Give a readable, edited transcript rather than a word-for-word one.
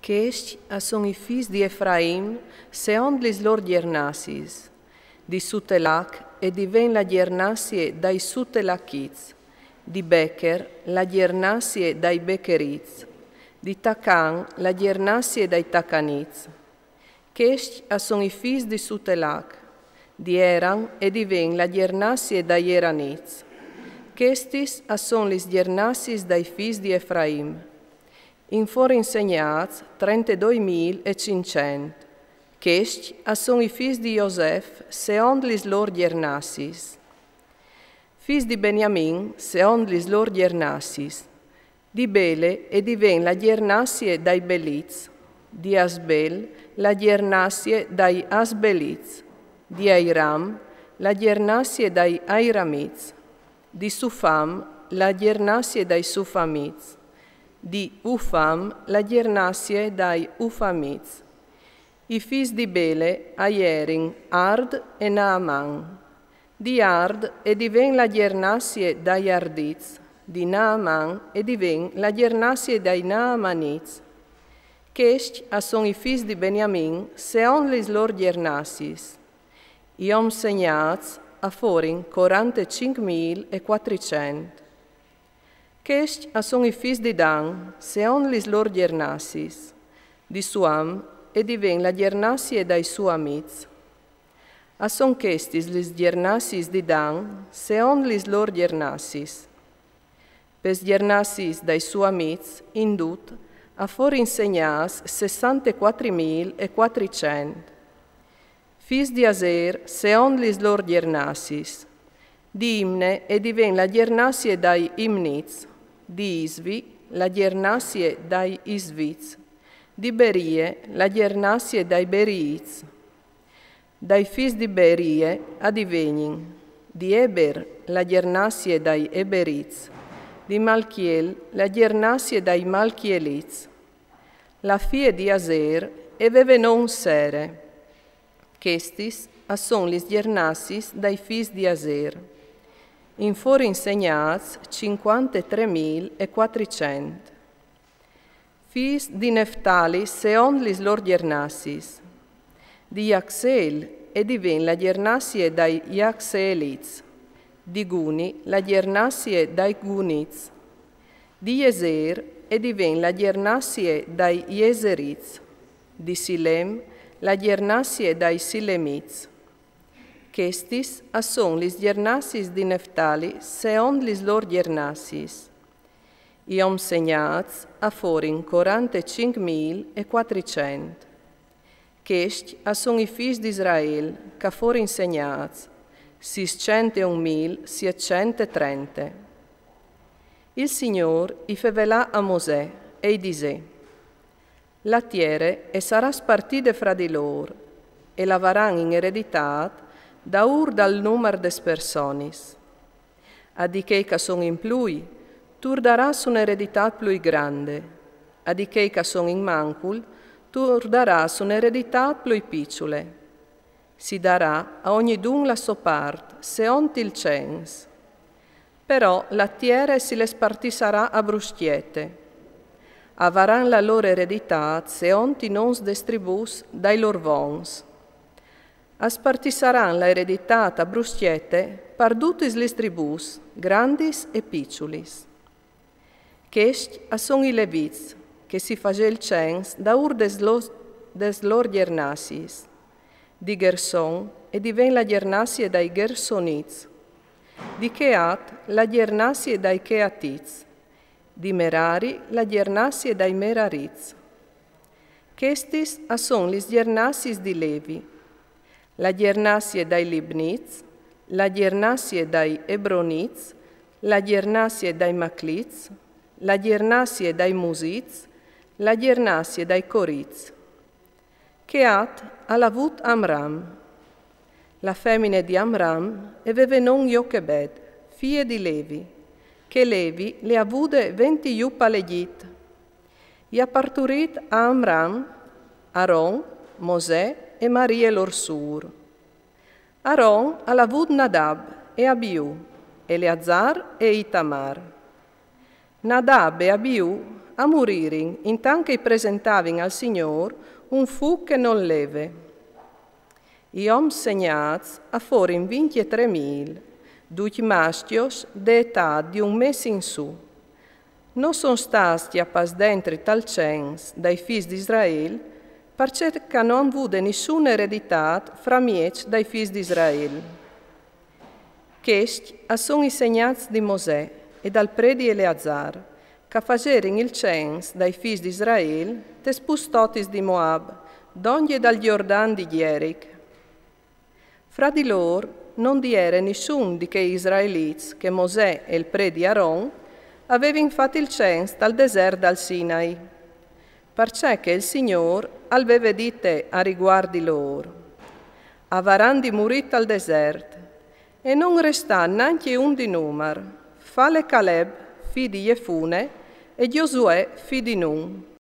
Questi sono i figli di Efraim, secondo le loro gernasis, di Sutelac e diven la gernasie dai Sutelachiz, di Becher la gernasie dai Becheriz, di Tacan la gernasie dai Tacaniz. Questi sono i figli di Sutelac, di Eran e diven la gernasie dai Eraniz. Questi sono le gernasis dai figli di Efraim. In fuori insegnati 32.500. Questi sono i figli di Josef, secondo le loro gernasis. Figli di Beniamin, secondo le loro gernasis. Di Bele e diven la gernasie dai Beliz. Di Asbel, la gernasie dai Asbeliz. Di Airam, la gernasie dai Airamiz. Di Sufam, la gernasie dai Sufamiz. Di Ufam, la gernasie dai Ufamiz. I figli di Bele, Aierin, Ard e Naaman. Di Ard e diven la gernasie dai Ardiz. Di Naaman e diven la gernasie dai Naamaniz. Questi sono i figli di Beniamin, secondo le loro gernasis. Iom segnats a forin 45.400. Questi sono i figli di Dan, secondo le loro gernasis. Di Suam e diven la gernasie dai Suamiz. Sono questi le gernasis di Dan, secondo le loro gernasis. Per gernasis dai Suamiz, indut, a fuori insegnas 64.400. Figli di Aser, secondo le loro gernasis. Di Imne e diven la gernasie dai Imniz. Di Isvi, la gernasie dai Isviz. Di Berie, la gernasie dai Beriiz. Dai figli di Berie adivenin. Di Eber, la gernasie dai Eberiz. Di Malchiel, la gernasie dai Malchieliz. La figlia di Aser aveva non Sere. Questi sono le gernasis dai figli di Aser. In fuori insegnats 53.400. Figli di Neftali secondo le loro gernasis. Di Yaxel e diven la gernasie dai Yaxeliz. Di Guni la gernasie dai Guniz. Di Jeser e diven la gernasie dai Jeseriz. Di Silem la gernasie dai Silemiz. Questi sono le gernasis di Neftali secondo le loro gernasis. Iom segnats a forin 45.400. Questi sono i figli di Israele, che forin insegnati 601.730. Il Signore i fevelà a Mosè e disse: la terra e sarà spartita fra di loro, e la varan in eredità da dal numero des personis. A di che sono in plui, tu daràs un'eredità più grande. A di che sono in mancul, tu daràs un'eredità più piccole. Si darà a ognidun la sua parte, secondo il cens. Però la terra si le spartisarà a brustiette. Avaran la loro eredità secondo i nons des tribus dai lor vons. Aspartisaran la eredità a brustiette par tutis les tribus, grandis e picciulis. Questi sono i Leviz, che si face il cens da des lor gernasis. Di Gerson e diven la gernasie dai Gersoniz. Di Cheat la gernasie dai Cheatiz. Di Merari la gernasie dai Merariz. Questi sono le gernasis di Levi. La gernasie dai Libniz, la gernasie dai Ebroniz, la gernasie dai Macliz, la gernasie dai Musiz, la gernasie dai Coriz. Cheat ha avut Amram. La femmina di Amram aveva non Jochebed, figlia di Levi, che Levi le avude 20 palegit. E ha parturit a Amram, Aaron, Mosè e Maria lor sur. Aaron ha avut Nadab e Abiu, Eleazar e Itamar. Nadab e Abiu a moririn intanto che presentavano al Signore un fu che non leve. I om segnats a forin 23.000, duci mastios d'età di un mese in su. Non sono stati appas dentro tal cens dai figli di Israele, perché non hanno avuto nessuna eredità fra miec dai figli di Israele. Questi sono i segnati di Mosè e dal predi Eleazar, che facevano il cens dai figli di Israele, te spustotis di Moab, d'ogni dal Giordano di Jeric. Fra di loro non di era nessuno di quei israeliti che Mosè e il predi Aaron avevano fatto il cens dal deserto dal Sinai, perché il Signore aveva detto a riguardo di loro: avranno di morire al deserto, e non resta neanche un di numero, fale Caleb, figlio di Jefune, e Giosuè, figlio di Nun.